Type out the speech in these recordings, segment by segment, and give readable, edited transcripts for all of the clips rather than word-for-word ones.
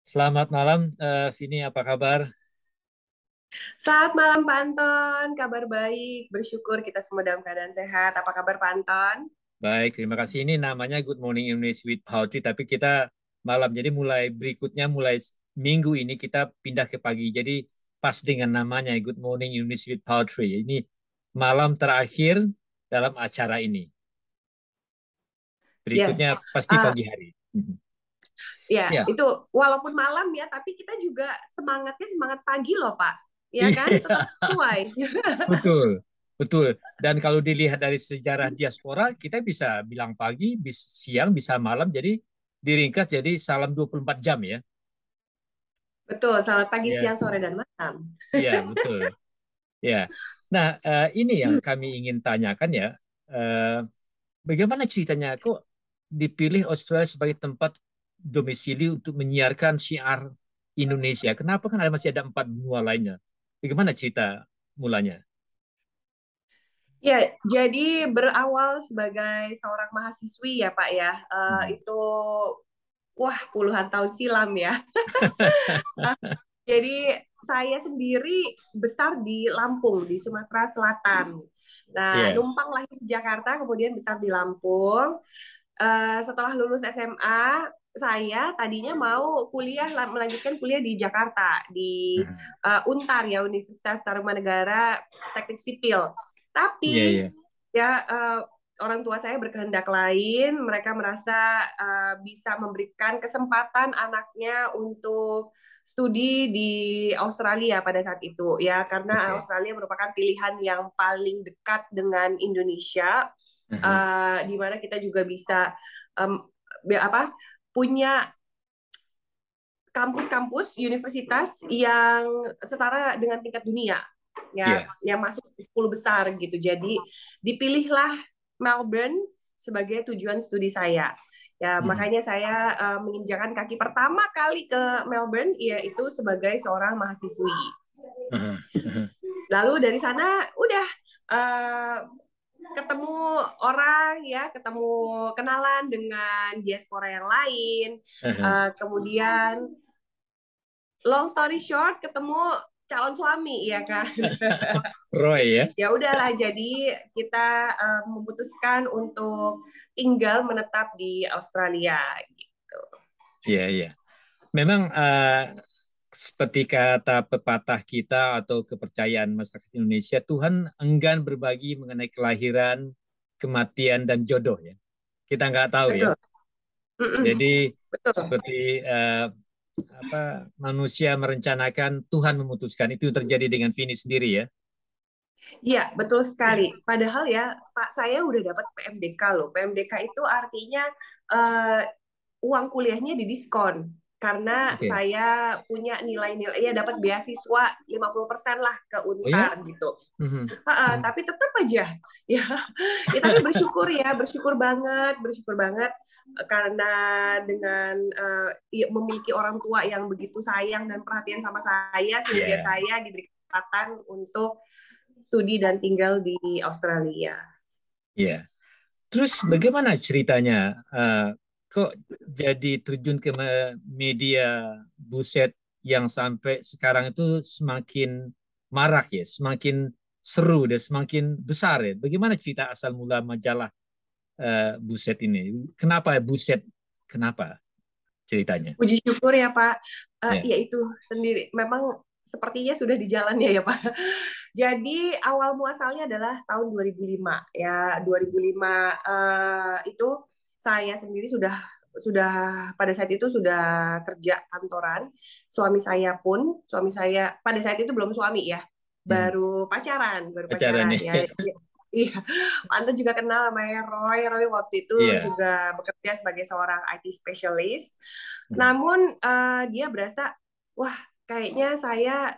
Selamat malam, Vini, apa kabar? Selamat malam Pak Anton, kabar baik, bersyukur kita semua dalam keadaan sehat. Apa kabar Pak Anton? Baik, terima kasih. Ini namanya Good Morning English with Pautri, tapi kita malam. Jadi mulai berikutnya, minggu ini kita pindah ke pagi. Jadi pas dengan namanya Good Morning English with Pautri. Ini malam terakhir dalam acara ini. Yes. Berikutnya pasti Uh, pagi hari. ya, Ya, itu walaupun malam ya, tapi kita juga semangatnya semangat pagi loh Pak. Ya kan? iya, Tetap sesuai. betul, betul. Dan kalau dilihat dari sejarah diaspora, kita bisa bilang pagi, bisa siang, bisa malam. Jadi diringkas jadi salam 24 jam ya. Betul, selamat pagi, Ya, siang, sore, dan malam. iya, betul. Ya. Nah, ini yang kami ingin tanyakan ya. Eh, Bagaimana ceritanya kok dipilih Australia sebagai tempat domisili untuk menyiarkan syiar Indonesia? Kenapa kan masih ada 4 benua lainnya? Bagaimana cerita mulanya? Ya, jadi berawal sebagai seorang mahasiswi ya Pak ya, Hmm. itu wah puluhan tahun silam ya. Jadi saya sendiri besar di Lampung, di Sumatera Selatan. Nah, Iya. numpang lahir di Jakarta, kemudian besar di Lampung. Setelah lulus SMA, saya tadinya mau melanjutkan kuliah di Jakarta, di Hmm. Untar ya, Universitas Tarumanegara Teknik Sipil. Iya, Tapi iya. ya orang tua saya berkehendak lain, mereka merasa bisa memberikan kesempatan anaknya untuk studi di Australia pada saat itu ya, karena Oke. Australia merupakan pilihan yang paling dekat dengan Indonesia, Mhm. di mana kita juga bisa um, apa punya kampus-kampus universitas yang setara dengan tingkat dunia ya, Iya. yang masuk di 10 besar gitu. Jadi dipilihlah Melbourne sebagai tujuan studi saya. Ya, Mhm. makanya saya menginjakan kaki pertama kali ke Melbourne yaitu sebagai seorang mahasiswi. Mhm. Mhm. Lalu dari sana udah uh, ketemu orang ya, ketemu kenalan dengan diaspora yang lain. Mhm. Kemudian long story short ketemu calon suami ya kan. Roy ya. Ya udahlah, jadi kita memutuskan untuk tinggal menetap di Australia gitu. Iya, iya. Memang seperti kata pepatah kita atau kepercayaan masyarakat Indonesia, Tuhan enggan berbagi mengenai kelahiran, kematian, dan jodoh ya. Kita nggak tahu ya. Betul. Mm-mm. Jadi Betul. seperti apa manusia merencanakan, Tuhan memutuskan. Itu terjadi dengan Vini sendiri ya. Iya, betul sekali. Ya. Padahal ya, Pak, saya udah dapat PMDK loh. PMDK itu artinya eh, uang kuliahnya didiskon karena Oke. saya punya nilai-nilai ya, dapat beasiswa 50% lah ke Oh ya? Untar gitu. Mhm. Mhm. Tapi tetap aja ya, ya tapi bersyukur ya, bersyukur banget karena dengan ya, memiliki orang tua yang begitu sayang dan perhatian sama saya, sehingga Ya, saya diberi kesempatan untuk studi dan tinggal di Australia. ya. Terus bagaimana ceritanya? Kok jadi terjun ke media buset yang sampai sekarang itu semakin marak ya, semakin seru dan semakin besar ya. Bagaimana cerita asal mula majalah buset ini? Kenapa buset? Kenapa ceritanya? Puji syukur ya Pak. Ya. Ya itu sendiri memang sepertinya sudah di jalannya ya Pak. Jadi awal muasalnya adalah tahun 2005 ya. 2005 itu saya sendiri sudah pada saat itu sudah kerja kantoran. Suami saya pada saat itu belum suami ya. Hmm. Baru Pacaran pacaran ya. ya. Iya, Anda juga kenal namanya Roy. Roy waktu itu Iya. juga bekerja sebagai seorang IT specialist. Hmm. Namun dia berasa, wah kayaknya saya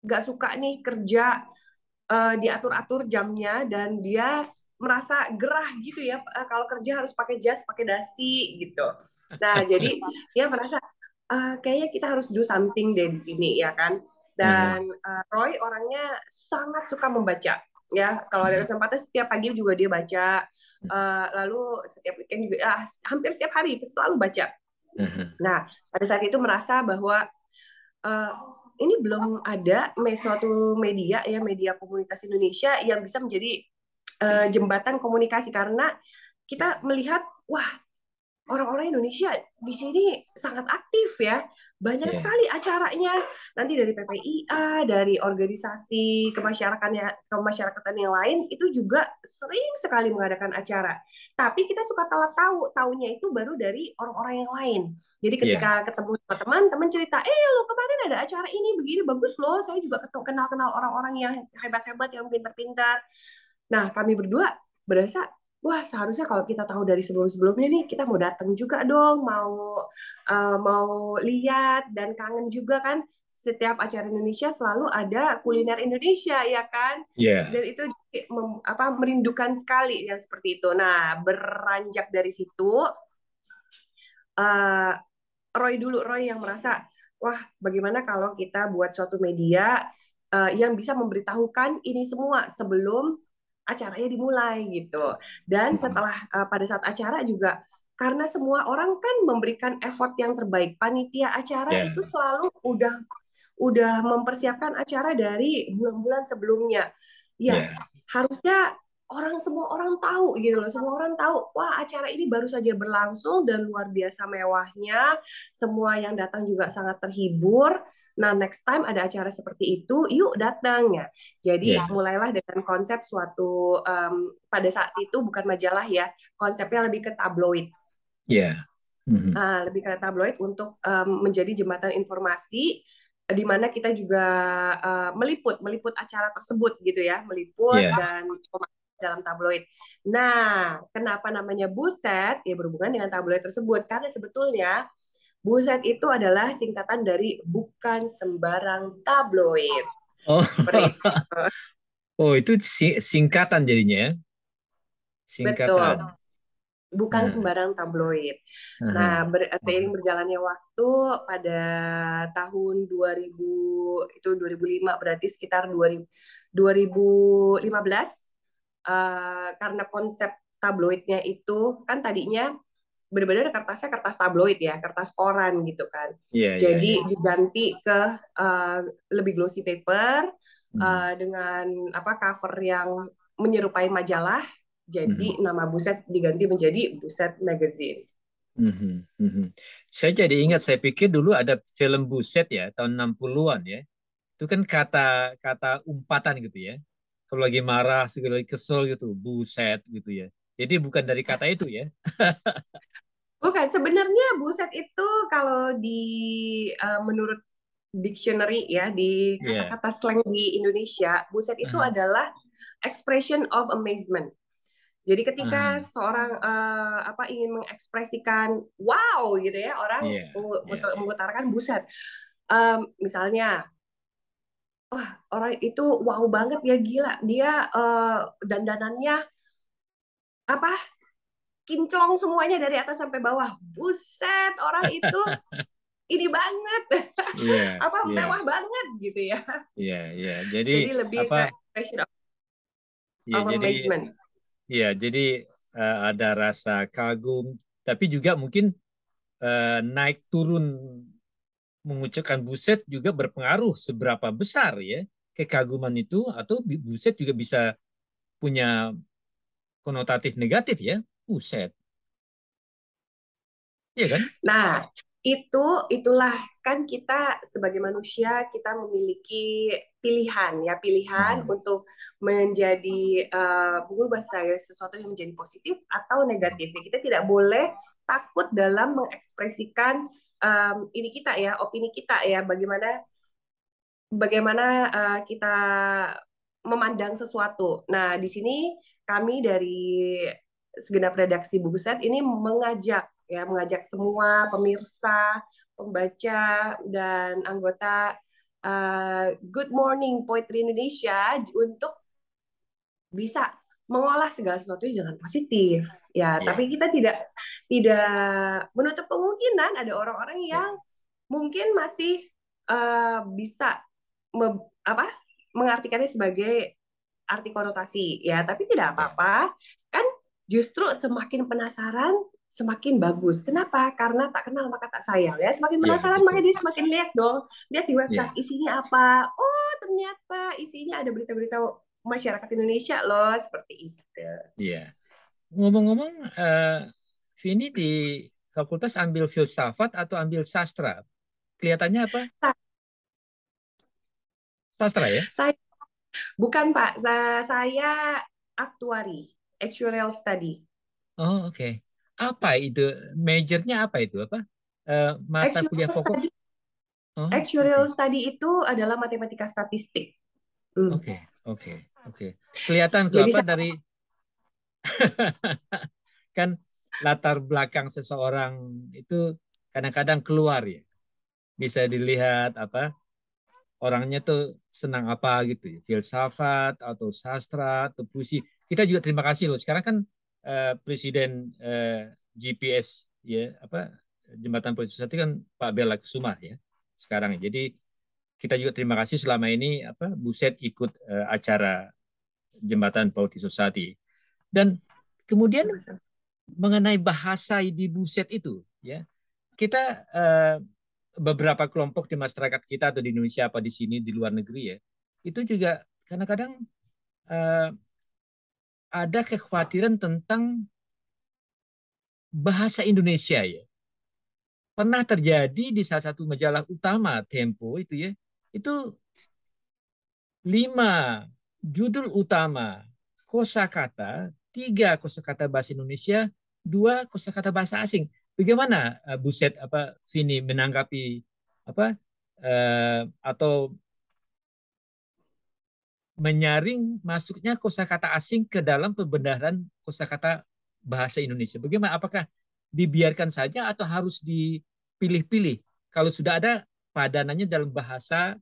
nggak suka nih kerja diatur-atur jamnya, dan dia merasa gerah gitu ya, kalau kerja harus pakai jas, pakai dasi gitu. Nah jadi dia merasa kayaknya kita harus do something deh di sini ya kan. Dan Roy orangnya sangat suka membaca ya, kalau ada kesempatan setiap pagi juga dia baca. Lalu setiap weekend juga hampir setiap hari selalu baca. Aha. Nah, pada saat itu merasa bahwa eh, ini belum ada suatu media ya, media komunitas Indonesia yang bisa menjadi jembatan komunikasi, karena kita melihat wah, orang-orang Indonesia di sini sangat aktif ya. Banyak Ya, sekali acaranya. Nanti dari PPIA, dari organisasi kemasyarakatan yang lain itu juga sering sekali mengadakan acara. Tapi kita suka telat tahu, taunya itu baru dari orang-orang yang lain. Jadi ya, ketika ketemu sama teman, teman cerita, lo kemarin ada acara ini begini bagus loh. Saya juga kenal-kenal orang-orang yang hebat-hebat, yang pintar-pintar. Nah, kami berdua berasa, wah seharusnya kalau kita tahu dari sebelum-sebelumnya nih, kita mau datang juga dong, mau lihat dan kangen juga kan. Setiap acara Indonesia selalu ada kuliner Indonesia, ya kan? ya, Dan itu merindukan sekali yang seperti itu. Nah, beranjak dari situ, eh, Roy yang merasa, wah bagaimana kalau kita buat suatu media yang bisa memberitahukan ini semua sebelum acaranya dimulai gitu. Dan mhm, setelah pada saat acara juga, karena semua orang kan memberikan effort yang terbaik, panitia acara ya, itu selalu udah mempersiapkan acara dari bulan-bulan sebelumnya. Ya, ya, harusnya semua orang tahu gitu loh. Semua orang tahu, wah acara ini baru saja berlangsung dan luar biasa mewahnya. Semua yang datang juga sangat terhibur. Nah, next time ada acara seperti itu, yuk datang ya. Jadi ya, mulailah dengan konsep suatu pada saat itu bukan majalah ya, konsepnya lebih ke tabloid. ya, mhm, Lebih ke tabloid untuk menjadi jembatan informasi di mana kita juga meliput meliput acara tersebut gitu ya, meliput ya. dan dalam tabloid. Nah, kenapa namanya Buset? Ya berhubungan dengan tabloid tersebut karena sebetulnya Buset itu adalah singkatan dari bukan sembarang tabloid. Oh, Seperti itu. oh itu singkatan jadinya ya, Betul. singkatan. Bukan Nah, sembarang tabloid. Nah, aha, seiring berjalannya waktu pada tahun 2000 itu 2005 berarti sekitar 2015 karena konsep tabloidnya itu kan tadinya benar-benar kertasnya kertas tabloid ya, kertas koran gitu kan. iya, iya, iya. Jadi diganti ke uh, lebih glossy paper Mhm, dengan cover yang menyerupai majalah. mhm, Jadi nama Buset diganti menjadi Buset Magazine. mhm, mhm. Saya jadi ingat, saya pikir dulu ada film Buset ya, tahun 60-an ya. Itu kan kata kata umpatan gitu ya. Kalau lagi marah, segala lagi kesel gitu, buset gitu ya. Jadi bukan dari kata itu ya. Bukan, sebenarnya Buset itu kalau menurut dictionary ya di Iya. kata-kata slang di Indonesia, Buset itu Aha, adalah expression of amazement. Jadi ketika aha. seorang ingin mengekspresikan wow gitu ya, orang Iya, iya, mengutarakan buset. Misalnya, orang itu wow banget ya, gila dia dandanannya apa kinclong semuanya dari atas sampai bawah. Buset, orang itu ini banget, iya, iya, mewah banget gitu ya. iya, iya. Jadi Jadi lebih apa? ke expression Iya, of jadi amazement. iya, jadi ada rasa kagum, tapi juga mungkin naik turun mengucapkan buset juga berpengaruh seberapa besar ya kekaguman itu, atau buset juga bisa punya konotatif negatif ya. Buset, iya kan? Nah, itulah kan kita sebagai manusia kita memiliki pilihan ya, pilihan Aha. untuk menjadi mengubah saya sesuatu yang menjadi positif atau negatif. Ya, kita tidak boleh takut dalam mengekspresikan ini kita ya, opini kita ya, bagaimana bagaimana kita memandang sesuatu. Nah, di sini kami dari segenap redaksi Buku Set ini mengajak semua pemirsa, pembaca dan anggota Good Morning Poetry Indonesia untuk bisa mengolah segala sesuatu dengan positif. Ya, Iya, tapi kita tidak tidak menutup kemungkinan ada orang-orang iya, yang mungkin masih bisa mengartikannya sebagai arti konotasi ya, tapi tidak iya, apa-apa kan, justru semakin penasaran semakin bagus. Kenapa? Karena tak kenal maka tak sayang ya. Semakin Iya, penasaran maka betul. dia semakin lihat dong. Lihat di website Iya, isinya apa. Oh, ternyata isinya ada berita-berita masyarakat Indonesia loh, seperti itu. iya. Ngomong-ngomong, Vini di fakultas ambil filsafat atau ambil sastra? Kelihatannya apa? Sa- Sastra ya? Saya bukan Pak, saya aktuari, actuarial study. Oh, oke. Apa itu? Majornya apa itu? Apa? Mata kuliah Actuarial pokok? study, Oh, actuarial oke. study itu adalah matematika statistik. Hmm. Oke, oke, oke. Kelihatan tuh Jadi apa dari kan latar belakang seseorang itu kadang-kadang keluar ya. Bisa dilihat apa orangnya tuh senang apa gitu ya, filsafat atau sastra atau puisi. Kita juga terima kasih loh. Sekarang kan Presiden GPS ya apa Jembatan Politik Sosial kan Pak Bella Kusuma ya sekarang. Jadi kita juga terima kasih selama ini apa Buset ikut acara Jembatan Politik Society. Dan kemudian mengenai bahasa di Buset itu ya kita beberapa kelompok di masyarakat kita atau di Indonesia apa di sini di luar negeri ya itu juga kadang-kadang eh, ada kekhawatiran tentang bahasa Indonesia ya. Pernah terjadi di salah satu majalah utama Tempo itu ya, itu 5 judul utama kosakata, 3 kosakata bahasa Indonesia, 2 kosakata bahasa asing. Bagaimana Buset apa Vini menanggapi apa atau menyaring masuknya kosakata asing ke dalam pembenaran kosakata bahasa Indonesia. Bagaimana? Apakah dibiarkan saja atau harus dipilih-pilih? Kalau sudah ada padanannya dalam bahasa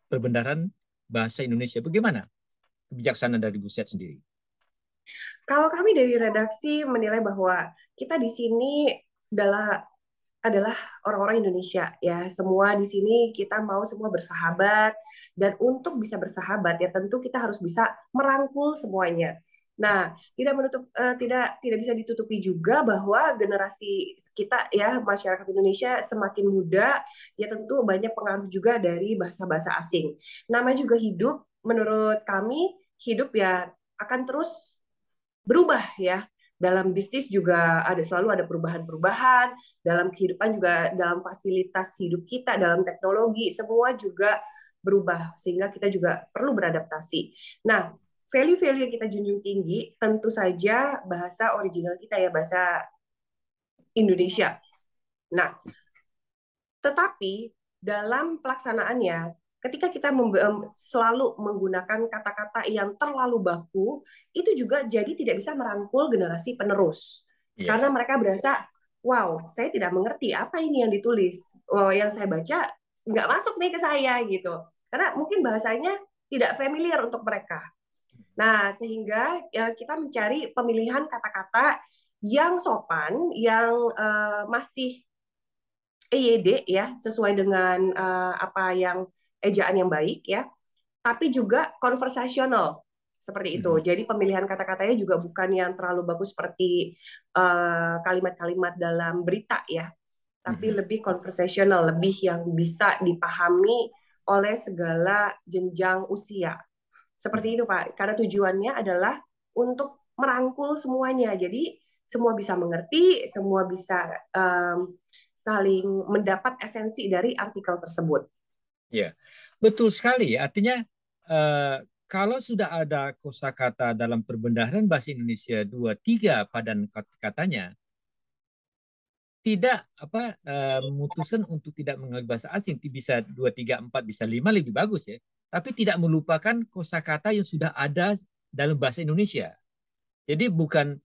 perbendaharaan bahasa Indonesia, bagaimana kebijaksanaan dari Buset sendiri? kalau kami dari redaksi menilai bahwa kita di sini adalah orang-orang Indonesia ya. Semua di sini kita mau semua bersahabat dan untuk bisa bersahabat ya tentu kita harus bisa merangkul semuanya. Nah, tidak bisa ditutupi juga bahwa generasi kita ya masyarakat Indonesia semakin muda ya tentu banyak pengaruh juga dari bahasa-bahasa asing. Nama juga hidup menurut kami hidup ya akan terus berubah ya. Dalam bisnis juga selalu ada perubahan-perubahan, dalam kehidupan juga dalam fasilitas hidup kita, dalam teknologi semua juga berubah sehingga kita juga perlu beradaptasi. Nah, value-value yang kita junjung tinggi tentu saja bahasa original kita ya bahasa Indonesia. Nah, tetapi dalam pelaksanaannya, ketika kita selalu menggunakan kata-kata yang terlalu baku, itu juga jadi tidak bisa merangkul generasi penerus. Karena Iya, mereka berasa, wow, saya tidak mengerti apa ini yang ditulis. Oh, yang saya baca nggak masuk nih ke saya gitu. Karena mungkin bahasanya tidak familiar untuk mereka. Nah, sehingga ya, kita mencari pemilihan kata-kata yang sopan, yang masih EYD ya, sesuai dengan apa yang ejaan yang baik ya, tapi juga conversational seperti itu. mhm, Jadi pemilihan kata-katanya juga bukan yang terlalu bagus seperti kalimat-kalimat dalam berita ya, tapi mhm, lebih conversational, lebih yang bisa dipahami oleh segala jenjang usia. mhm. Seperti itu Pak, karena tujuannya adalah untuk merangkul semuanya. Jadi semua bisa mengerti, semua bisa saling mendapat esensi dari artikel tersebut. Ya, betul sekali. Artinya eh, kalau sudah ada kosakata dalam perbendaharaan bahasa Indonesia 2 3 padan katanya, tidak apa memutuskan untuk tidak mengambil bahasa asing, bisa 2 3 4 bisa 5 lebih bagus ya. Tapi tidak melupakan kosakata yang sudah ada dalam bahasa Indonesia. Jadi bukan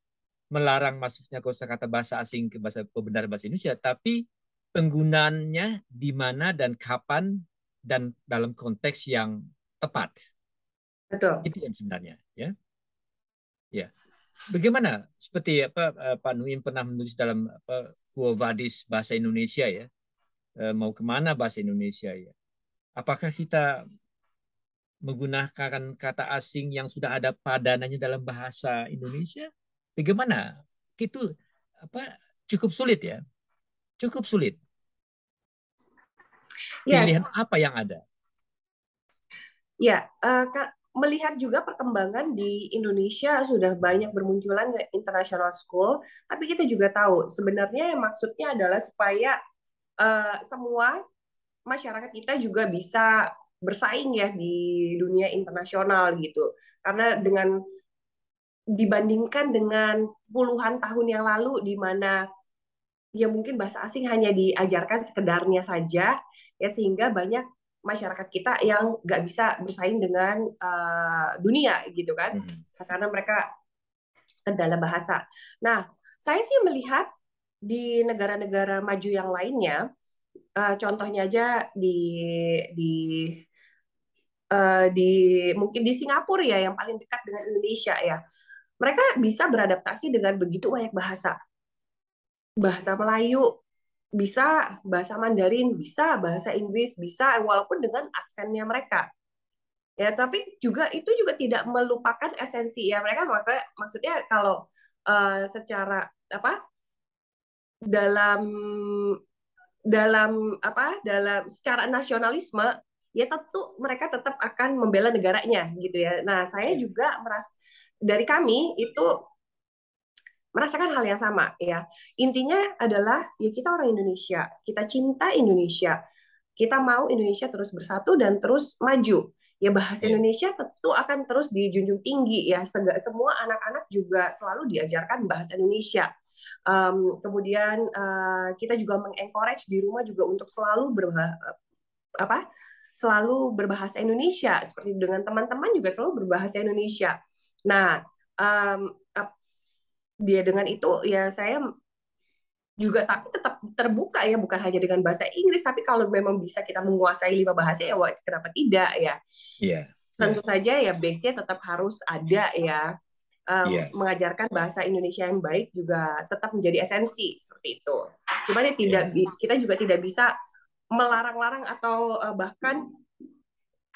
melarang masuknya kosakata bahasa asing ke bahasa pembenaran bahasa Indonesia, tapi penggunaannya di mana dan kapan dan dalam konteks yang tepat. Betul. Itu yang sebenarnya, ya. Ya. Bagaimana seperti apa Pak Nuin pernah menulis dalam apa Quo Vadis bahasa Indonesia ya, mau kemana bahasa Indonesia ya? Apakah kita menggunakan kata asing yang sudah ada padanannya dalam bahasa Indonesia? Bagaimana? Itu apa cukup sulit ya, cukup sulit. Ya, Pilihan apa yang ada? ya, melihat juga perkembangan di Indonesia sudah banyak bermunculan international school, tapi kita juga tahu sebenarnya yang maksudnya adalah supaya semua masyarakat kita juga bisa bersaing ya di dunia internasional gitu. Karena dengan dibandingkan dengan puluhan tahun yang lalu di mana ya mungkin bahasa asing hanya diajarkan sekedarnya saja ya sehingga banyak masyarakat kita yang nggak bisa bersaing dengan dunia gitu kan Mhm. karena mereka kendala bahasa. Nah, saya sih melihat di negara-negara maju yang lainnya, contohnya aja di di mungkin di Singapura ya yang paling dekat dengan Indonesia ya. Mereka bisa beradaptasi dengan begitu banyak bahasa. Bahasa Melayu bisa, bahasa Mandarin bisa, bahasa Inggris bisa, walaupun dengan aksennya mereka. Ya, tapi juga itu juga tidak melupakan esensi ya mereka. Maksudnya kalau secara apa dalam dalam secara nasionalisme ya tentu mereka tetap akan membela negaranya gitu ya. Nah, saya Ya. juga merasa dari kami itu merasakan hal yang sama ya. Intinya adalah ya kita orang Indonesia, kita cinta Indonesia. Kita mau Indonesia terus bersatu dan terus maju. Ya bahasa Ya. Indonesia tentu akan terus dijunjung tinggi ya. Semua anak-anak juga selalu diajarkan bahasa Indonesia. Kemudian kita juga mengencourage di rumah juga untuk apa selalu berbahasa Indonesia seperti dengan teman-teman juga selalu berbahasa Indonesia. Nah, um, dia dengan itu ya saya juga tapi tetap terbuka ya bukan hanya dengan bahasa Inggris tapi kalau memang bisa kita menguasai 5 bahasa ya kenapa tidak ya Iya, tentu iya, saja ya base-nya tetap harus ada ya. iya, Mengajarkan bahasa Indonesia yang baik juga tetap menjadi esensi seperti itu. Cuman ya tidak iya, kita juga tidak bisa melarang-larang atau bahkan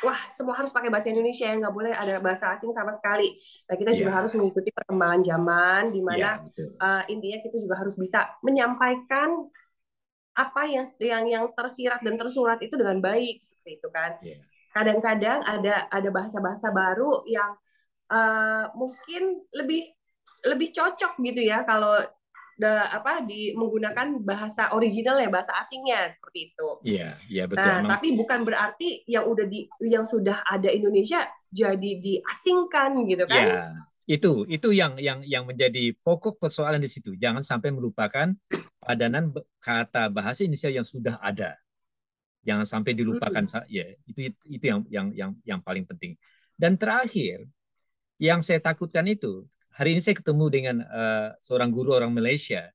wah semua harus pakai bahasa Indonesia ya nggak boleh ada bahasa asing sama sekali. Nah kita juga iya, harus mengikuti perkembangan zaman di iya, mana betul. intinya kita juga harus bisa menyampaikan apa yang tersirat dan tersurat itu dengan baik seperti itu kan. Iya, Kadang-kadang ada bahasa-bahasa baru yang mungkin lebih lebih cocok gitu ya kalau menggunakan bahasa original ya bahasa asingnya seperti itu. iya, iya, betul. Nah, Emang, tapi bukan berarti yang sudah ada Indonesia jadi diasingkan gitu ya, kan? itu yang menjadi pokok persoalan di situ. Jangan sampai melupakan padanan kata bahasa Indonesia yang sudah ada. Jangan sampai dilupakan. Hmm. Ya, itu yang paling penting. Dan terakhir, yang saya takutkan itu, hari ini saya ketemu dengan seorang guru orang Malaysia.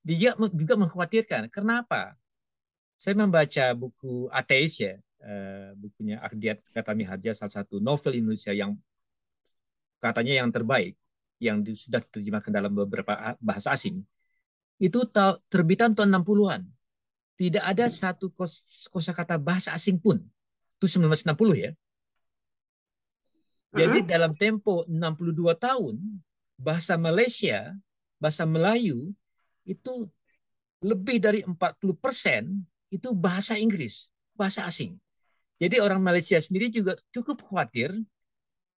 Dia juga mengkhawatirkan. Kenapa? Saya membaca buku Ateis ya, bukunya Ardiat Khatami Harja, salah satu novel Indonesia yang katanya yang terbaik, yang sudah diterjemahkan dalam beberapa bahasa asing. Itu terbitan tahun 60-an. Tidak ada satu kosakata bahasa asing pun. Itu 1960 ya. Jadi Mm-mm. dalam tempo 62 tahun, bahasa Malaysia, bahasa Melayu, itu lebih dari 40% itu bahasa Inggris, bahasa asing. Jadi orang Malaysia sendiri juga cukup khawatir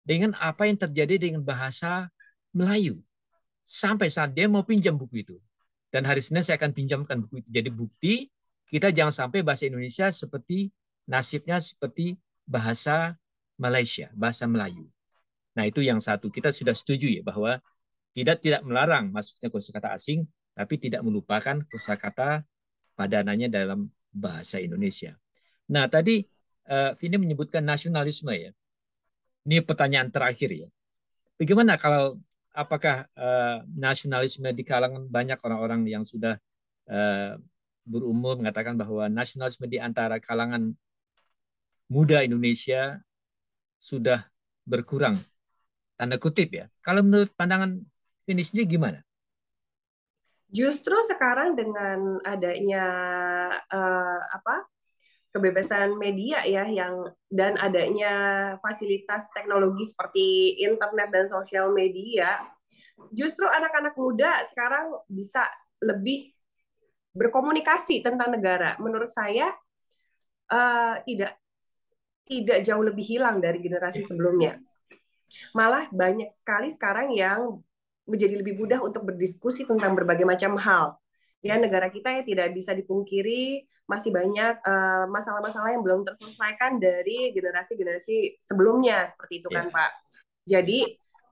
dengan apa yang terjadi dengan bahasa Melayu. Sampai saat dia mau pinjam buku itu. Dan hari Senin saya akan pinjamkan buku itu. Jadi bukti kita jangan sampai bahasa Indonesia seperti nasibnya seperti bahasa Malaysia, bahasa Melayu. Nah itu yang satu. Kita sudah setuju ya bahwa tidak melarang masuknya kosakata asing, tapi tidak melupakan kosakata padanannya dalam bahasa Indonesia. Nah tadi Vini menyebutkan nasionalisme ya. Ini pertanyaan terakhir ya. Bagaimana kalau apakah nasionalisme di kalangan banyak orang-orang yang sudah uh, berumur mengatakan bahwa nasionalisme di antara kalangan muda Indonesia sudah berkurang, tanda kutip ya. Kalau menurut pandangan ini sendiri gimana? Justru sekarang dengan adanya kebebasan media ya yang dan adanya fasilitas teknologi seperti internet dan sosial media, justru anak-anak muda sekarang bisa lebih berkomunikasi tentang negara. Menurut saya tidak tidak jauh lebih hilang dari generasi sebelumnya. Malah banyak sekali sekarang yang menjadi lebih mudah untuk berdiskusi tentang berbagai macam hal. Ya, negara kita ya tidak bisa dipungkiri masih banyak masalah-masalah yang belum terselesaikan dari generasi-generasi sebelumnya seperti itu kan, Ya, Pak. Jadi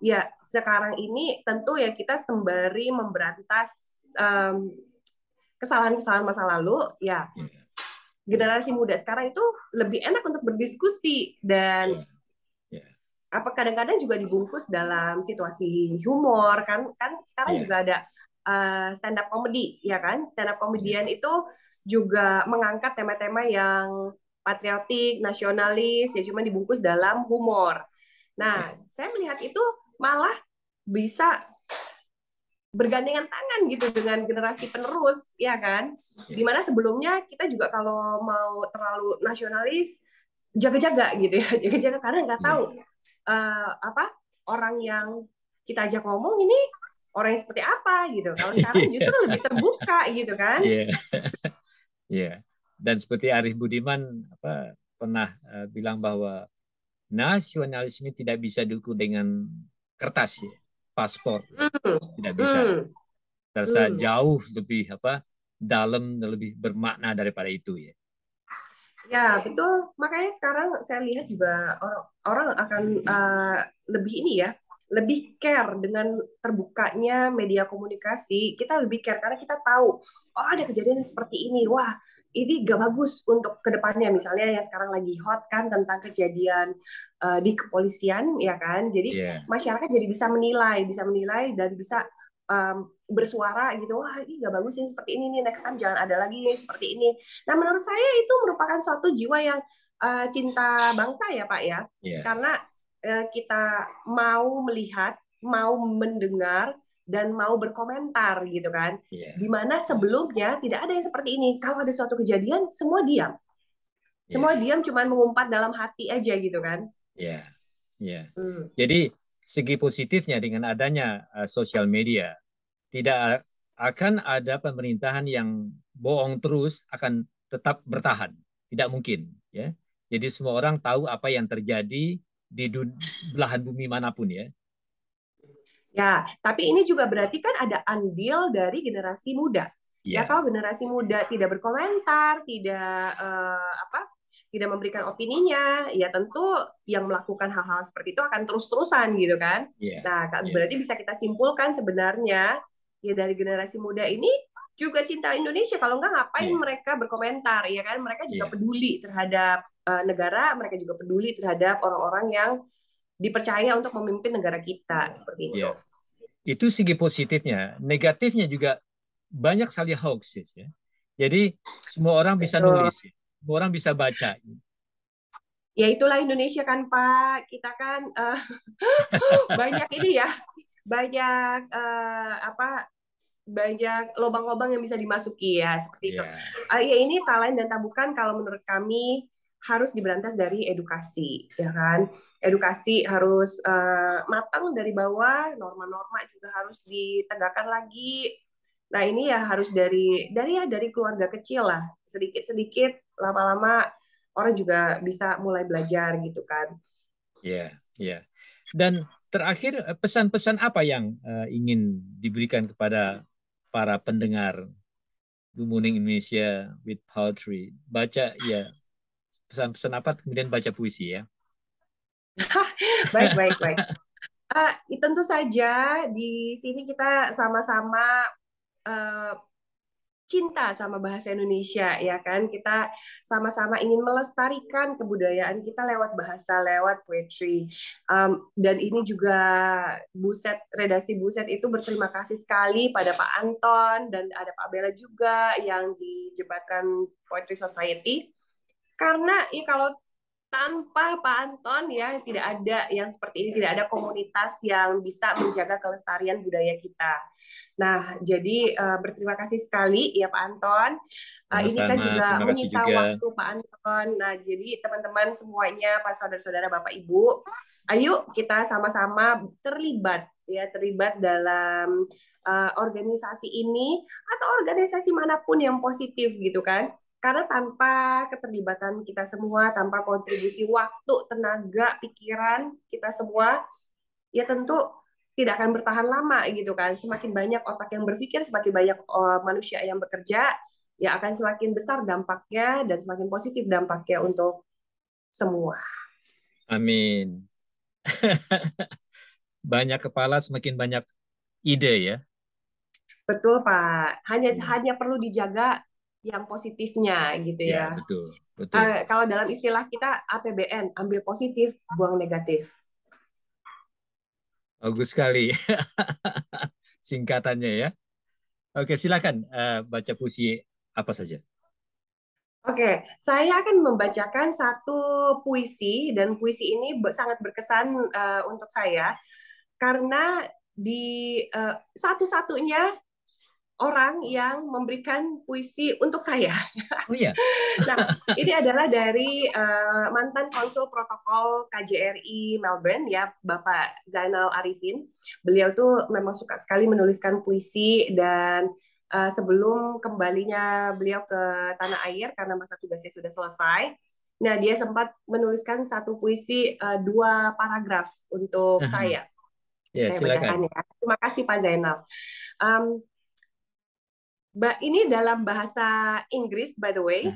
ya sekarang ini tentu ya kita sembari memberantas kesalahan-kesalahan masa lalu, ya ya, generasi muda sekarang itu lebih enak untuk berdiskusi dan ya, ya, apa kadang-kadang juga dibungkus dalam situasi humor kan kan sekarang ya, juga ada stand up comedy ya kan stand up ya, comedian itu juga mengangkat tema-tema yang patriotik nasionalis ya cuma dibungkus dalam humor. ya, Nah saya melihat itu malah bisa bergandengan tangan gitu dengan generasi penerus ya kan ya, dimana sebelumnya kita juga kalau mau terlalu nasionalis jaga-jaga gitu ya jaga-jaga karena nggak ya, tahu apa orang yang kita ajak ngomong ini orang yang seperti apa gitu kalau sekarang justru lebih terbuka gitu kan. ya, ya. Dan seperti Arif Budiman pernah bilang bahwa nasionalisme tidak bisa diukur dengan kertas, ya, paspor, ya. Hmm, Tidak bisa. hmm, Terasa hmm. jauh lebih dalam dan lebih bermakna daripada itu, ya. Ya, betul. Makanya sekarang saya lihat juga orang akan lebih ini ya, lebih care dengan terbukanya media komunikasi. Kita lebih care karena kita tahu, oh ada kejadian seperti ini. Wah, ini gak bagus untuk kedepannya. Misalnya yang sekarang lagi hot kan tentang kejadian di kepolisian, ya kan. Jadi Iya, masyarakat jadi bisa menilai dan bisa bersuara gitu. Wah, ini gak bagus ini seperti ini nih. Next time jangan ada lagi seperti ini. Nah, menurut saya itu merupakan suatu jiwa yang cinta bangsa ya, Pak ya. iya, Karena kita mau melihat, mau mendengar, dan mau berkomentar gitu kan. iya, Dimana sebelumnya tidak ada yang seperti ini. Kalau ada suatu kejadian, semua diam. iya, Semua diam cuman mengumpat dalam hati aja gitu kan. iya, iya. Hmm. Jadi segi positifnya dengan adanya sosial media, tidak akan ada pemerintahan yang bohong terus akan tetap bertahan. Tidak mungkin, ya. Jadi semua orang tahu apa yang terjadi di belahan bumi manapun, ya. Ya, tapi ini juga berarti kan ada andil dari generasi muda. Ya, Iya, kalau generasi muda tidak berkomentar, tidak tidak memberikan opininya, ya tentu yang melakukan hal-hal seperti itu akan terus-terusan gitu kan. iya, Nah, iya, berarti bisa kita simpulkan sebenarnya ya dari generasi muda ini juga cinta Indonesia. Kalau enggak ngapain iya, mereka berkomentar, ya kan? Mereka juga iya, peduli terhadap negara, mereka juga peduli terhadap orang-orang yang dipercaya untuk memimpin negara kita seperti iya. itu. Itu segi positifnya. Negatifnya juga banyak sekali hoaxes, ya. Jadi semua orang bisa Betul. nulis, ya. Semua orang bisa baca. Ya itulah Indonesia kan Pak. Kita kan banyak ini ya, banyak banyak lubang-lubang yang bisa dimasuki ya seperti itu. Iya, Ya ini talent dan tabukan kalau menurut kami harus diberantas dari edukasi, ya kan? Edukasi harus matang dari bawah, norma-norma juga harus ditegakkan lagi. Nah ini ya harus dari keluarga kecil lah, sedikit-sedikit, lama-lama orang juga bisa mulai belajar gitu kan. iya, iya. Dan terakhir, pesan-pesan apa yang ingin diberikan kepada para pendengar Good Morning Indonesia with Poetry? Baca, ya, pesan-pesan apa, kemudian baca puisi, ya. Baik, baik, baik. Tentu saja di sini kita sama-sama eh, cinta sama bahasa Indonesia ya kan kita sama-sama ingin melestarikan kebudayaan kita lewat bahasa lewat poetry. Dan ini juga redaksi Buset itu berterima kasih sekali pada Pak Anton dan ada Pak Bella juga yang di Jembatan Poetry Society karena ya kalau tanpa Pak Anton ya tidak ada yang seperti ini, tidak ada komunitas yang bisa menjaga kelestarian budaya kita. Nah, jadi berterima kasih sekali ya Pak Anton. Ini kan Sama-sama, juga terima kasih menyita juga. waktu Pak Anton. Nah, jadi teman-teman semuanya, Pak saudara-saudara, Bapak Ibu, ayo kita sama-sama terlibat ya, terlibat dalam organisasi ini atau organisasi manapun yang positif gitu kan. Karena tanpa keterlibatan kita semua, tanpa kontribusi waktu, tenaga, pikiran kita semua, ya tentu tidak akan bertahan lama gitu kan. Semakin banyak otak yang berpikir, semakin banyak manusia yang bekerja, ya akan semakin besar dampaknya dan semakin positif dampaknya untuk semua. Amin. Banyak kepala semakin banyak ide ya. Betul, Pak. Hanya Ya, hanya perlu dijaga yang positifnya gitu ya ya. betul, betul. Kalau dalam istilah kita APBN, ambil positif, buang negatif. Bagus sekali singkatannya ya. Oke, silakan baca puisi apa saja. Oke, saya akan membacakan satu puisi dan puisi ini sangat berkesan untuk saya karena di satu-satunya orang yang memberikan puisi untuk saya. Oh iya. Nah, ini adalah dari mantan konsul protokol KJRI Melbourne ya, Bapak Zainal Arifin. Beliau tuh memang suka sekali menuliskan puisi dan sebelum kembalinya beliau ke tanah air karena masa tugasnya sudah selesai, nah dia sempat menuliskan satu puisi dua paragraf untuk saya. Ya, Saya bacakan silakan. ya. Terima kasih Pak Zainal. Um, ini dalam bahasa Inggris, by the way,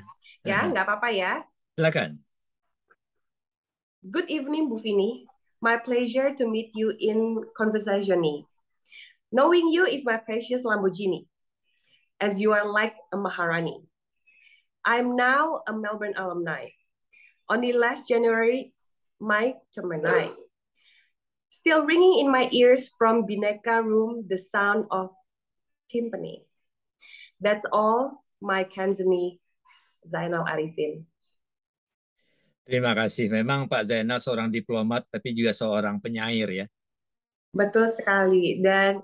ya, nggak apa-apa ya. Silakan. Good evening, Bu Vini. My pleasure to meet you in conversation. Knowing you is my precious Lamborghini, as you are like a Maharani. I'm now a Melbourne alumni. Only last January, my terminai. Still ringing in my ears from Bineka Room the sound of timpani. That's all, my Kanzani Zainal Arifin. Terima kasih. Memang Pak Zainal seorang diplomat, tapi juga seorang penyair ya. Betul sekali. Dan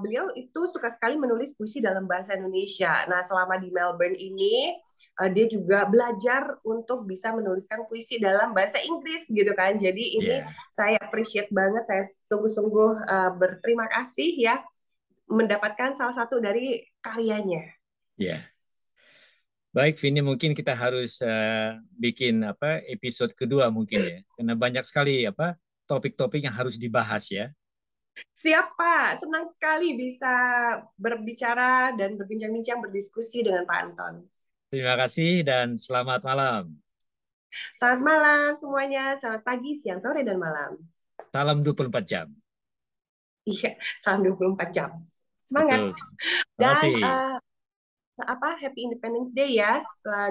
beliau itu suka sekali menulis puisi dalam bahasa Indonesia. Nah, selama di Melbourne ini, dia juga belajar untuk bisa menuliskan puisi dalam bahasa Inggris gitu kan. Jadi ini Ya, saya appreciate banget, saya sungguh-sungguh berterima kasih ya mendapatkan salah satu dari karyanya. ya. Baik, Vini, mungkin kita harus bikin apa episode kedua mungkin ya, karena banyak sekali apa topik-topik yang harus dibahas ya. Siapa? Senang sekali bisa berbicara dan berbincang-bincang, berdiskusi dengan Pak Anton. Terima kasih dan selamat malam. Selamat malam semuanya, selamat pagi, siang, sore, dan malam. Salam 24 jam. Iya, salam 24 jam. Semangat. Betul. Terima Dan kasih. Happy Independence Day ya.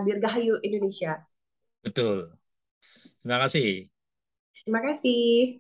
Dirgahayu Indonesia. Betul. Terima kasih. Terima kasih.